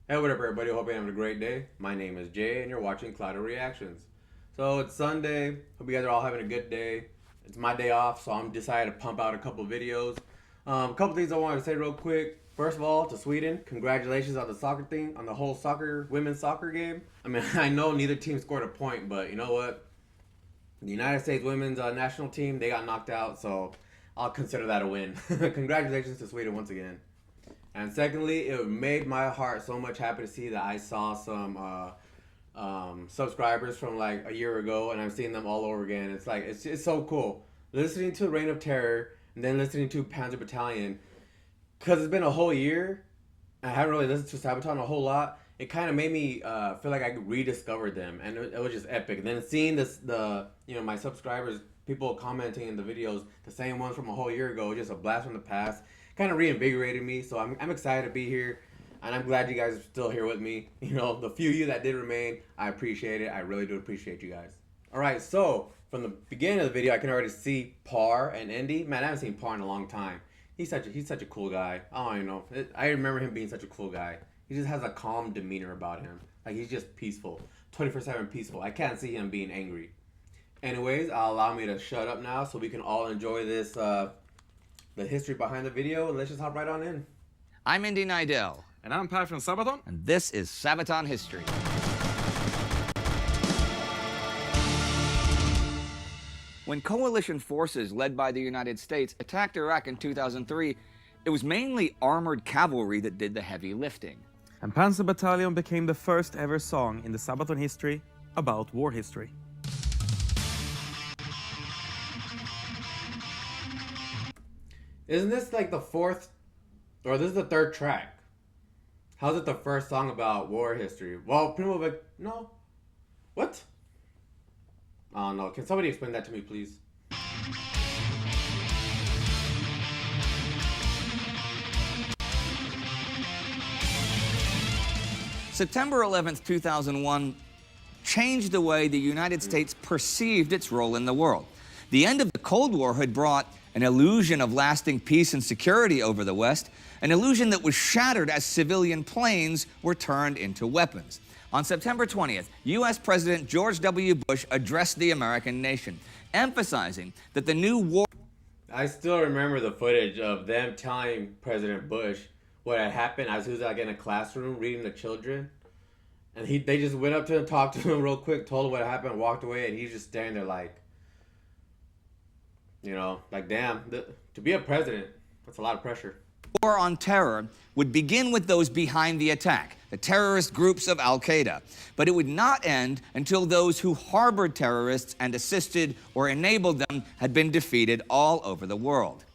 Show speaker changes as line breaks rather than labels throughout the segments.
Hey, what up, everybody? Hope you're having a great day. My name is Jay, and you're watching Cloud Reactions. So it's Sunday. Hope you guys are all having a good day. It's my day off, so I'm decided to pump out a couple videos. A couple things I wanted to say real quick. First of all, to Sweden, congratulations on the soccer thing, on the whole women's soccer game. I mean, I know neither team scored a point, but you know what? The United States women's national team, they got knocked out, so I'll consider that a win. Congratulations to Sweden once again. And secondly, it made my heart so much happy to see that I saw some subscribers from like a year ago, and I'm seeing them all over again. It's like it's so cool listening to Reign of Terror and then listening to Panzer Battalion, because it's been a whole year. I haven't really listened to Sabaton a whole lot. It kind of made me feel like I rediscovered them, and it was just epic. And then seeing my subscribers, people commenting in the videos, the same ones from a whole year ago, just a blast from the past, kind of reinvigorated me. So I'm excited to be here, and I'm glad you guys are still here with me. You know, the few of you that did remain, I appreciate it. I really do appreciate you guys. All right, so from the beginning of the video, I can already see Par and Indy. Man, I haven't seen Par in a long time. He's such a cool guy. I don't even know. I remember him being such a cool guy. He just has a calm demeanor about him. Like, he's just peaceful. 24/7 peaceful. I can't see him being angry. Anyways, allow me to shut up now so we can all enjoy this, the history behind the video. Let's just hop right on in.
I'm Indy Nidell.
And I'm Pat from Sabaton.
And this is Sabaton History. When coalition forces led by the United States attacked Iraq in 2003, it was mainly armored cavalry that did the heavy lifting.
And Panzer Battalion became the first ever song in the Sabaton history about war history.
Isn't this like the fourth, or this is the third track? How's it the first song about war history? Well, Primo no. What? Oh no, can somebody explain that to me, please?
September 11th, 2001 changed the way the United States perceived its role in the world. The end of the Cold War had brought an illusion of lasting peace and security over the West, an illusion that was shattered as civilian planes were turned into weapons. On September 20th, U.S. President George W. Bush addressed the American nation, emphasizing that the new war...
I still remember the footage of them telling President Bush what had happened as he was like in a classroom reading to children. And they just went up to him, talked to him real quick, told him what happened, walked away, and he's just standing there like, you know, like, damn, to be a president, that's a lot of pressure.
War on terror would begin with those behind the attack, the terrorist groups of Al-Qaeda. But it would not end until those who harbored terrorists and assisted or enabled them had been defeated all over the world.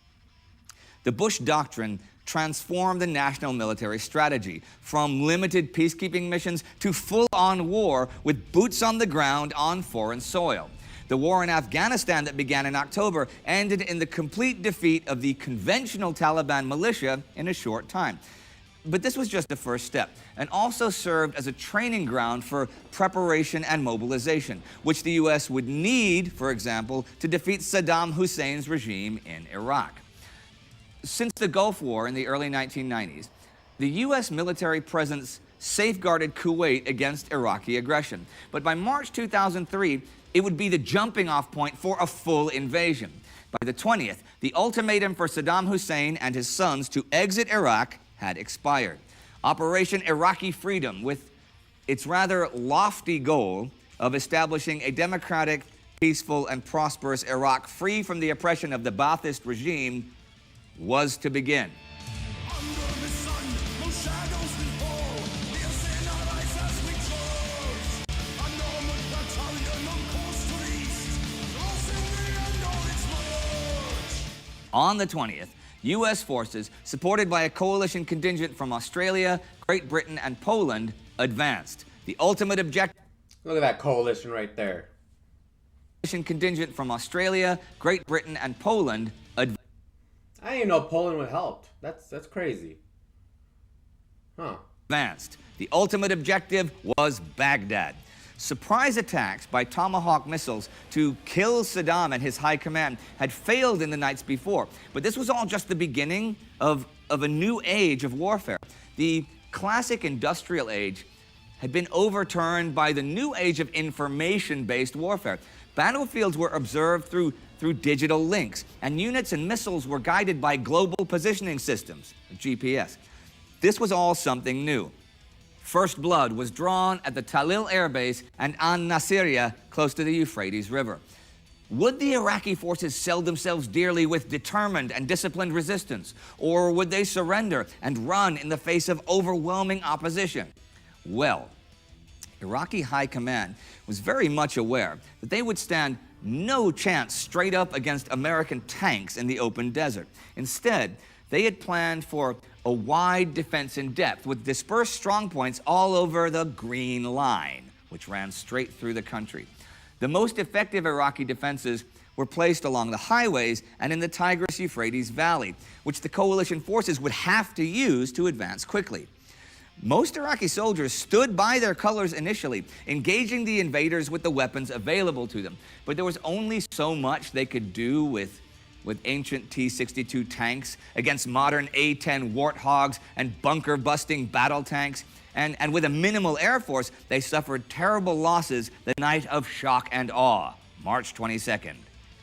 The Bush Doctrine transformed the national military strategy from limited peacekeeping missions to full-on war with boots on the ground on foreign soil. The war in Afghanistan that began in October ended in the complete defeat of the conventional Taliban militia in a short time. But this was just the first step, and also served as a training ground for preparation and mobilization, which the U.S. would need, for example, to defeat Saddam Hussein's regime in Iraq. Since the Gulf War in the early 1990s, the U.S. military presence safeguarded Kuwait against Iraqi aggression. But by March 2003, it would be the jumping-off point for a full invasion. By the 20th, the ultimatum for Saddam Hussein and his sons to exit Iraq had expired. Operation Iraqi Freedom, with its rather lofty goal of establishing a democratic, peaceful, and prosperous Iraq free from the oppression of the Ba'athist regime, was to begin. On the 20th, U.S. forces, supported by a coalition contingent from Australia, Great Britain, and Poland, advanced. The ultimate objective...
Look at that coalition right there.
Contingent from Australia, Great Britain, and Poland advanced.
I didn't know Poland would help. That's crazy. Huh.
Advanced. The ultimate objective was Baghdad. Surprise attacks by Tomahawk missiles to kill Saddam and his high command had failed in the nights before. But this was all just the beginning of a new age of warfare. The classic industrial age had been overturned by the new age of information-based warfare. Battlefields were observed through digital links, and units and missiles were guided by global positioning systems, GPS. This was all something new. First blood was drawn at the Talil Air Base and An Nasiriyah, close to the Euphrates River. Would the Iraqi forces sell themselves dearly with determined and disciplined resistance, or would they surrender and run in the face of overwhelming opposition? Well, Iraqi high command was very much aware that they would stand no chance straight up against American tanks in the open desert. Instead, they had planned for a wide defense in depth with dispersed strongpoints all over the Green Line, which ran straight through the country. The most effective Iraqi defenses were placed along the highways and in the Tigris-Euphrates Valley, which the coalition forces would have to use to advance quickly. Most Iraqi soldiers stood by their colors initially, engaging the invaders with the weapons available to them. But there was only so much they could do with ancient T-62 tanks against modern A-10 Warthogs and bunker-busting battle tanks. And with a minimal air force, they suffered terrible losses the night of shock and awe, March 22nd.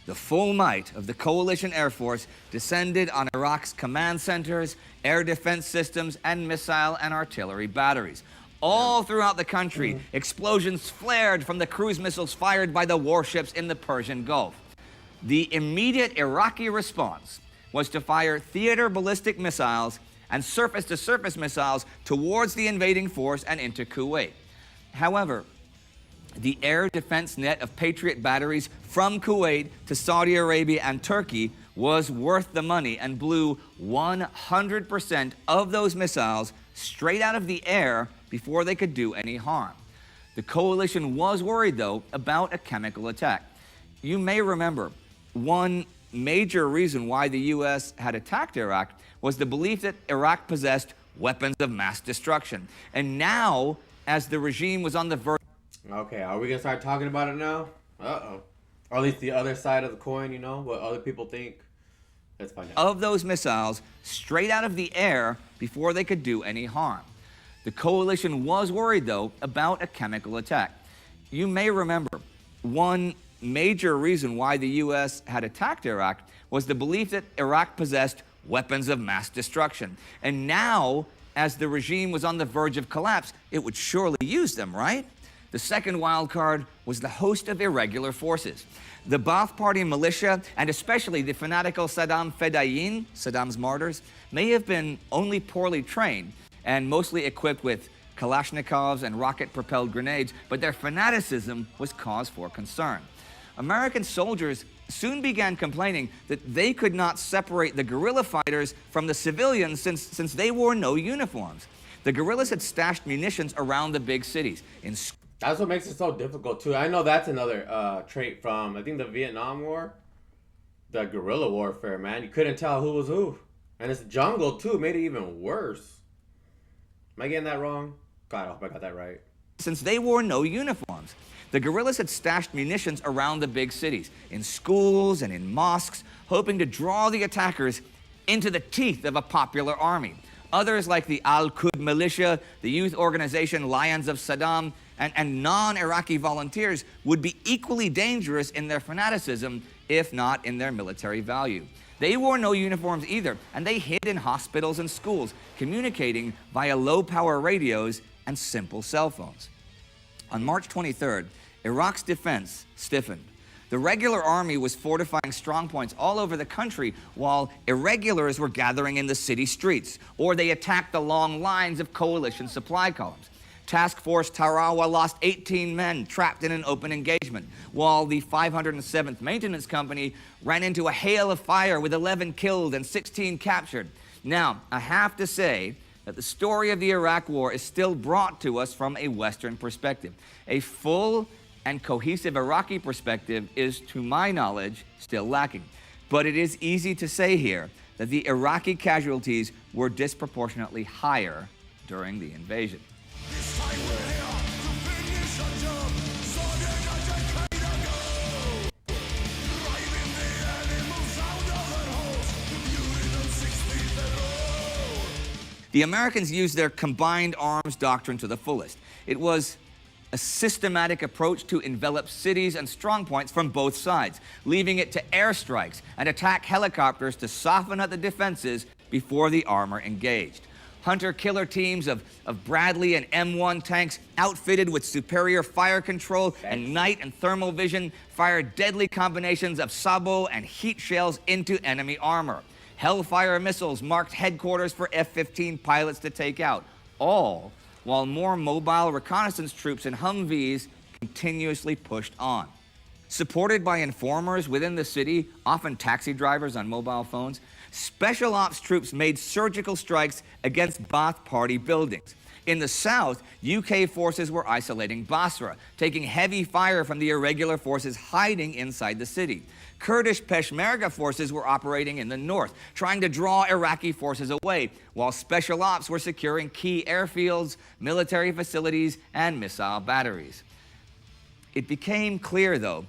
The full might of the coalition air force descended on Iraq's command centers, air defense systems, and missile and artillery batteries. All throughout the country, explosions flared from the cruise missiles fired by the warships in the Persian Gulf. The immediate Iraqi response was to fire theater ballistic missiles and surface-to-surface missiles towards the invading force and into Kuwait. However, the air defense net of Patriot batteries from Kuwait to Saudi Arabia and Turkey was worth the money and blew 100% of those missiles straight out of the air before they could do any harm. The coalition was worried, though, about a chemical attack. You may remember, one major reason why the U.S. had attacked Iraq was the belief that Iraq possessed weapons of mass destruction. And now, as the regime was on the verge...
Okay, are we going to start talking about it now? Uh-oh. Or at least the other side of the coin, you know, what other people think. Let's find out.
Of those missiles straight out of the air before they could do any harm. The coalition was worried, though, about a chemical attack. You may remember, one major reason why the U.S. had attacked Iraq was the belief that Iraq possessed weapons of mass destruction. And now, as the regime was on the verge of collapse, it would surely use them, right? The second wild card was the host of irregular forces. The Ba'ath Party militia, and especially the fanatical Saddam Fedayeen, Saddam's martyrs, may have been only poorly trained and mostly equipped with Kalashnikovs and rocket-propelled grenades, but their fanaticism was cause for concern. American soldiers soon began complaining that they could not separate the guerrilla fighters from the civilians since they wore no uniforms. The guerrillas had stashed munitions around the big cities.
That's what makes it so difficult, too. I know that's another trait from, I think, the Vietnam War. The guerrilla warfare, man. You couldn't tell who was who. And it's jungle, too. It made it even worse. Am I getting that wrong? God, I hope I got that right.
Since they wore no uniforms, the guerrillas had stashed munitions around the big cities, in schools and in mosques, hoping to draw the attackers into the teeth of a popular army. Others, like the Al-Qud militia, the youth organization Lions of Saddam, and non-Iraqi volunteers, would be equally dangerous in their fanaticism, if not in their military value. They wore no uniforms either, and they hid in hospitals and schools, communicating via low-power radios and simple cell phones. On March 23rd, Iraq's defense stiffened. The regular army was fortifying strongpoints all over the country, while irregulars were gathering in the city streets, or they attacked the long lines of coalition supply columns. Task Force Tarawa lost 18 men trapped in an open engagement, while the 507th Maintenance Company ran into a hail of fire with 11 killed and 16 captured. Now, I have to say that the story of the Iraq War is still brought to us from a Western perspective. A full and cohesive Iraqi perspective is, to my knowledge, still lacking. But it is easy to say here that the Iraqi casualties were disproportionately higher during the invasion. The Americans used their combined arms doctrine to the fullest. It was a systematic approach to envelop cities and strongpoints from both sides, leaving it to airstrikes and attack helicopters to soften up the defenses before the armor engaged. Hunter-killer teams of Bradley and M1 tanks, outfitted with superior fire control and night and thermal vision, fired deadly combinations of sabot and heat shells into enemy armor. Hellfire missiles marked headquarters for F-15 pilots to take out, all while more mobile reconnaissance troops and Humvees continuously pushed on. Supported by informers within the city, often taxi drivers on mobile phones, special ops troops made surgical strikes against Ba'ath Party buildings. In the south, UK forces were isolating Basra, taking heavy fire from the irregular forces hiding inside the city. Kurdish Peshmerga forces were operating in the north, trying to draw Iraqi forces away, while special ops were securing key airfields, military facilities, and missile batteries. It became clear, though,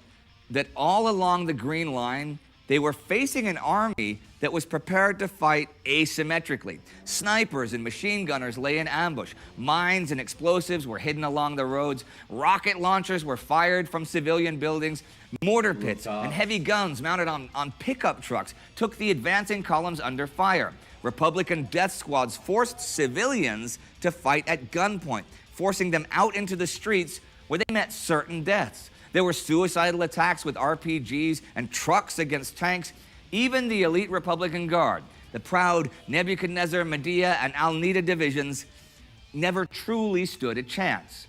that all along the Green Line, they were facing an army that was prepared to fight asymmetrically. Snipers and machine gunners lay in ambush. Mines and explosives were hidden along the roads. Rocket launchers were fired from civilian buildings. Mortar pits and heavy guns mounted on pickup trucks took the advancing columns under fire. Republican death squads forced civilians to fight at gunpoint, forcing them out into the streets where they met certain deaths. There were suicidal attacks with RPGs and trucks against tanks. Even the elite Republican Guard, the proud Nebuchadnezzar, Medea, and Al-Nida divisions, never truly stood a chance.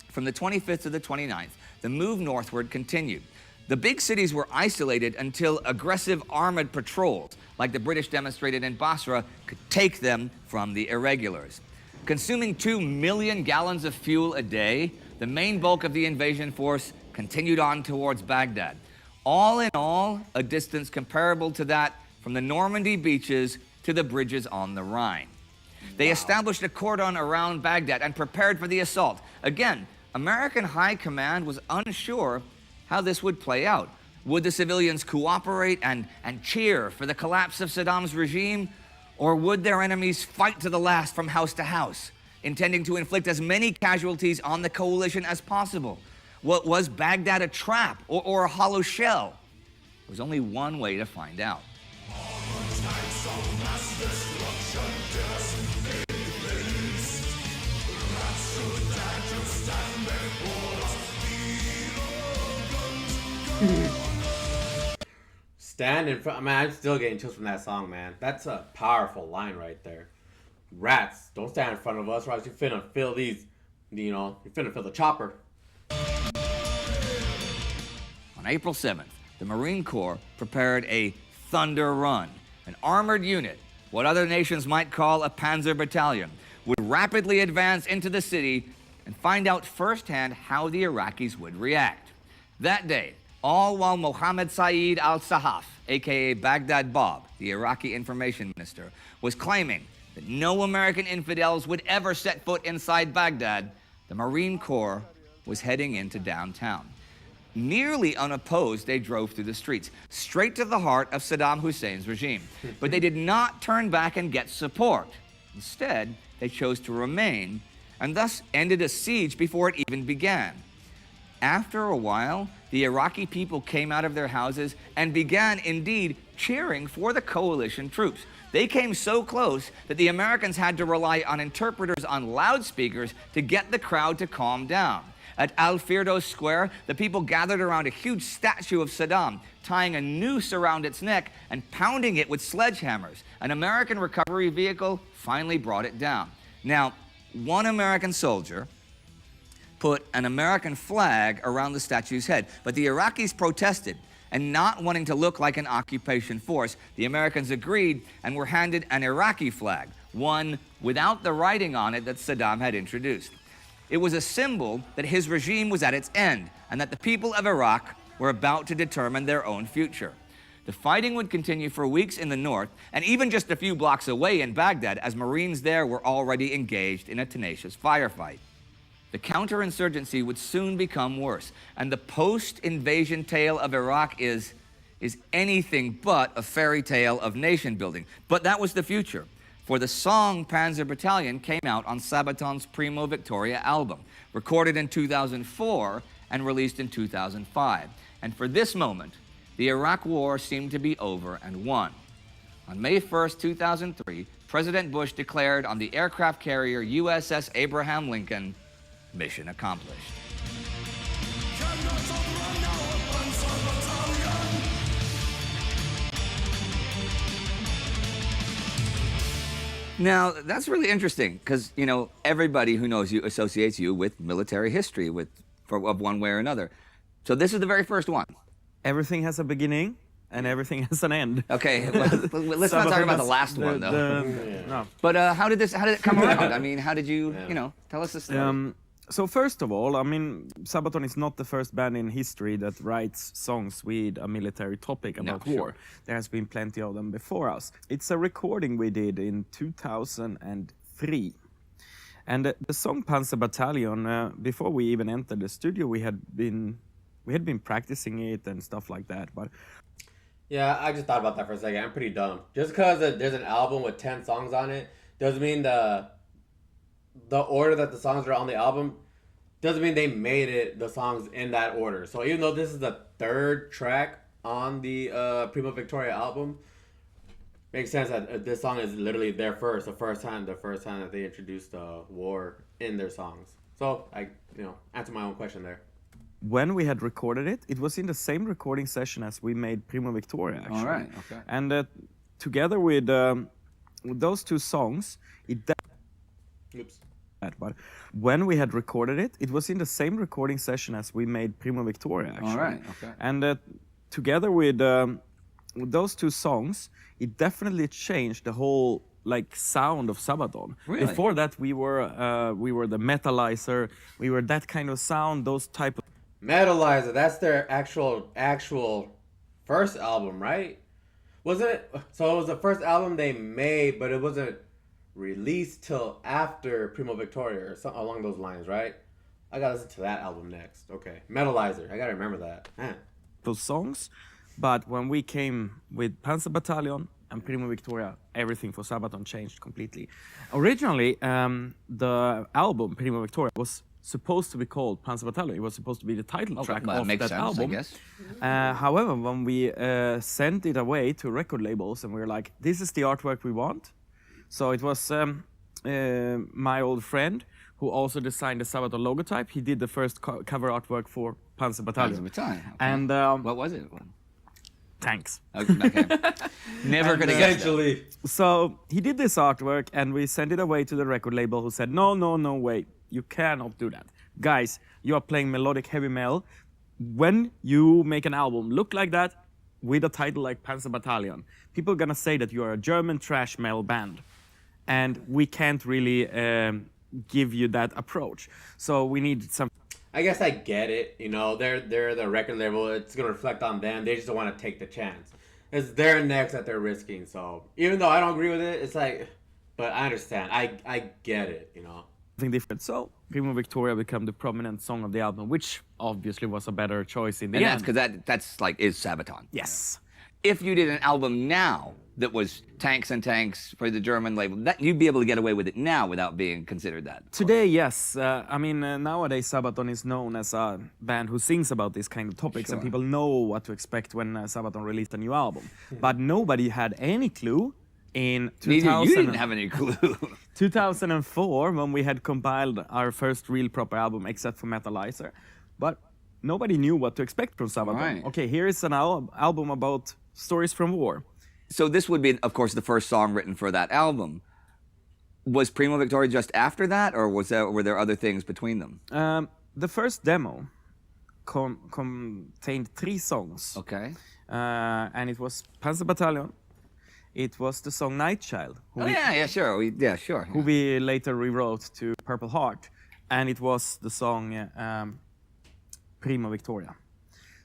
From the 25th to the 29th, the move northward continued. The big cities were isolated until aggressive armored patrols, like the British demonstrated in Basra, could take them from the irregulars. Consuming 2 million gallons of fuel a day, the main bulk of the invasion force continued on towards Baghdad. All in all, a distance comparable to that from the Normandy beaches to the bridges on the Rhine. They established a cordon around Baghdad and prepared for the assault. Again, American high command was unsure how this would play out. Would the civilians cooperate and cheer for the collapse of Saddam's regime? Or would their enemies fight to the last from house to house, intending to inflict as many casualties on the coalition as possible? What was Baghdad a trap or a hollow shell? There was only one way to find out.
Stand in front. Man, I'm still getting chills from that song, man. That's a powerful line right there. Rats, don't stand in front of us, or else you're finna feel these, you're finna feel the chopper.
On April 7th, the Marine Corps prepared a Thunder Run. An armored unit, what other nations might call a Panzer Battalion, would rapidly advance into the city and find out firsthand how the Iraqis would react. That day, all while Mohammed Saeed al-Sahaf, aka Baghdad Bob, the Iraqi information minister, was claiming that no American infidels would ever set foot inside Baghdad, the Marine Corps was heading into downtown. Nearly unopposed, they drove through the streets, straight to the heart of Saddam Hussein's regime. But they did not turn back and get support. Instead, they chose to remain, and thus ended a siege before it even began. After a while, the Iraqi people came out of their houses and began, indeed, cheering for the coalition troops. They came so close that the Americans had to rely on interpreters on loudspeakers to get the crowd to calm down. At Al-Firdos Square, the people gathered around a huge statue of Saddam, tying a noose around its neck and pounding it with sledgehammers. An American recovery vehicle finally brought it down. Now, one American soldier put an American flag around the statue's head, but the Iraqis protested, and not wanting to look like an occupation force, the Americans agreed and were handed an Iraqi flag, one without the writing on it that Saddam had introduced. It was a symbol that his regime was at its end, and that the people of Iraq were about to determine their own future. The fighting would continue for weeks in the north, and even just a few blocks away in Baghdad, as Marines there were already engaged in a tenacious firefight. The counterinsurgency would soon become worse, and the post-invasion tale of Iraq is anything but a fairy tale of nation building. But that was the future. for the song Panzer Battalion came out on Sabaton's Primo Victoria album, recorded in 2004 and released in 2005. And for this moment, the Iraq War seemed to be over and won. On May 1st, 2003, President Bush declared on the aircraft carrier USS Abraham Lincoln, mission accomplished. Now, that's really interesting because, you know, everybody who knows you associates you with military history of one way or another. So this is the very first one.
Everything has a beginning and everything has an end.
Okay, well, let's not talk about the last one, though.
No.
But how did it come around? I mean, how did you, you know, tell us the story.
So first of all, I mean, Sabaton is not the first band in history that writes songs with a military topic about war. There has been plenty of them before us. It's a recording we did in 2003. And the song Panzer Battalion, before we even entered the studio, we had been practicing it and stuff like that. But
yeah, I just thought about that for a second. I'm pretty dumb. Just because there's an album with 10 songs on it doesn't mean the order that the songs are on the album doesn't mean they made the songs in that order. So even though this is the third track on the Primo Victoria album, makes sense that this song is literally their the first time that they introduced war in their songs. So I, answer my own question there.
When we had recorded it, it was in the same recording session as we made Primo Victoria, actually.
All right, okay.
And together with those two songs, but when we had recorded it, it was in the same recording session as we made Primo Victoria, actually.
All right, okay.
And together with those two songs, it definitely changed the whole sound of Sabaton.
Really?
Before that, we were the Metalizer. We were that kind of sound, those type of.
Metalizer. That's their actual first album, right? Wasn't it? So it was the first album they made, but it wasn't released till after Primo Victoria or something along those lines, right? I gotta listen to that album next. Okay, Metalizer. I gotta remember that. Man.
Those songs, but when we came with Panzer Battalion and Primo Victoria, everything for Sabaton changed completely. Originally, the album Primo Victoria was supposed to be called Panzer Battalion. It was supposed to be the title track of that album.
I guess.
However, when we sent it away to record labels and we were like, this is the artwork we want. So it was my old friend who also designed the Sabaton logotype. He did the first cover artwork for Panzer Battalion.
Panzer Battalion. Okay.
And
what was it?
Tanks.
Okay. Never gonna guess that.
So he did this artwork and we sent it away to the record label who said, no, wait, you cannot do that. Guys, you are playing melodic heavy metal. When you make an album look like that with a title like Panzer Battalion, people are gonna say that you are a German thrash metal band. And we can't really give you that approach. So we need some.
I guess I get it. They're the record label. It's gonna reflect on them. They just don't want to take the chance. It's their necks that they're risking. So even though I don't agree with it, it's like, but I understand. I get it.
Something different. So Primo Victoria became the prominent song of the album, which obviously was a better choice in the end.
And that's because that's is Sabaton.
Yes.
If you did an album now that was Tanks and Tanks for the German label, that you'd be able to get away with it now without being considered that.
Today, yes. Nowadays Sabaton is known as a band who sings about these kind of topics, and people know what to expect when Sabaton released a new album. But nobody had any clue in 2000.
You didn't have any clue.
2004, when we had compiled our first real proper album, except for Metalizer. But nobody knew what to expect from Sabaton.
Right.
Okay, here is an album about stories from war.
So this would be, of course, the first song written for that album. Was Primo Victoria just after that, or were there other things between them?
The first demo contained 3 songs.
Okay.
And it was Panzer Battalion. It was the song Night Child. Who we later rewrote to Purple Heart. And it was the song Primo Victoria.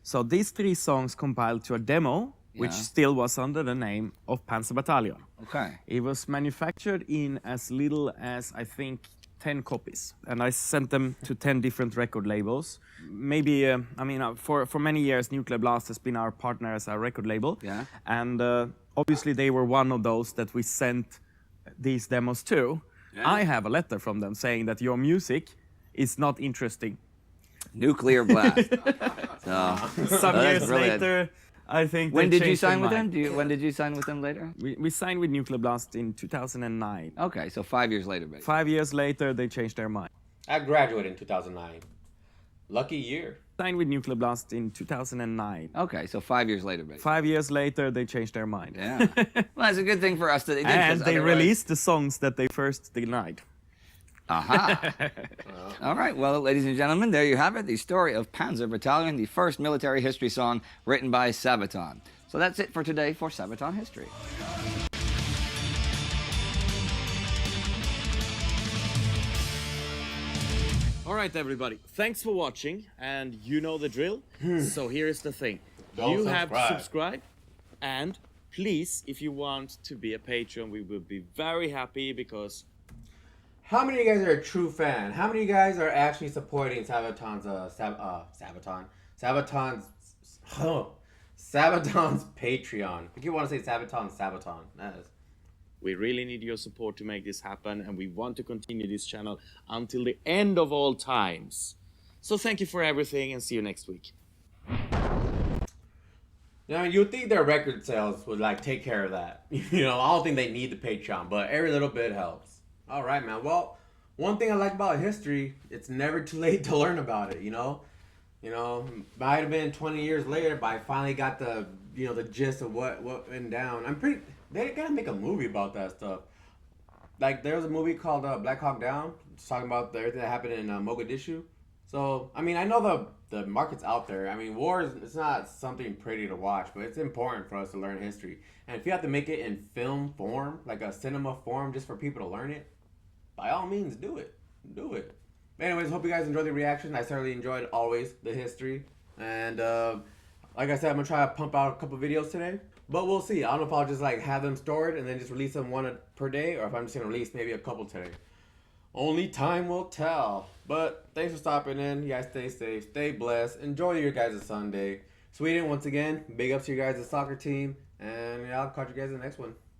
So these 3 songs compiled to a demo, which still was under the name of Panzer Battalion. Okay. It was manufactured in as little as, I think, 10 copies. And I sent them to 10 different record labels. Maybe, for many years, Nuclear Blast has been our partner as a record label.
Yeah.
And obviously they were one of those that we sent these demos too. Yeah. I have a letter from them saying that your music is not interesting.
Nuclear blast.
Some years later, I think.
When did you sign with them? When did you sign with them later?
We signed with Nuclear Blast in 2009.
Okay, so 5 years later, basically.
5 years later, they changed their mind.
I graduated in 2009. Lucky year.
Signed with Nuclear Blast in 2009.
Okay, so 5 years later, basically.
5 years later, they changed their mind.
Yeah. Well, that's a good thing for us that they did.
And they released the songs that they first denied.
Aha. All right, well, ladies and gentlemen, there you have it, the story of Panzer Battalion, the first military history song written by Sabaton. So that's it for today for Sabaton History.
All right, everybody, thanks for watching, and you know the drill. So here's the thing. You have to subscribe, and please, if you want to be a Patreon, we will be very happy because...
How many of you guys are a true fan? How many of you guys are actually supporting Sabaton's Patreon? I keep wanting to say Sabaton. That is.
We really need your support to make this happen, and we want to continue this channel until the end of all times. So thank you for everything, and see you next week.
You know, you'd think their record sales would like take care of that. You know, I don't think they need the Patreon, but every little bit helps. All right, man. Well, one thing I like about history, it's never too late to learn about it, you know? You know, might have been 20 years later, but I finally got the, you know, the gist of what went down. They gotta make a movie about that stuff. Like, there was a movie called Black Hawk Down. It's talking about everything that happened in Mogadishu. So, I mean, I know the market's out there. I mean, war it's not something pretty to watch, but it's important for us to learn history. And if you have to make it in film form, like a cinema form, just for people to learn it, by all means, do it. Do it. Anyways, hope you guys enjoyed the reaction. I certainly enjoyed always the history. And like I said, I'm going to try to pump out a couple videos today. But we'll see. I don't know if I'll just like have them stored and then just release them one per day, or if I'm just going to release maybe a couple today. Only time will tell. But thanks for stopping in. You guys stay safe, stay blessed. Enjoy your guys' Sunday. Sweden, once again, big ups to your guys' soccer team. And I'll catch you guys in the next one.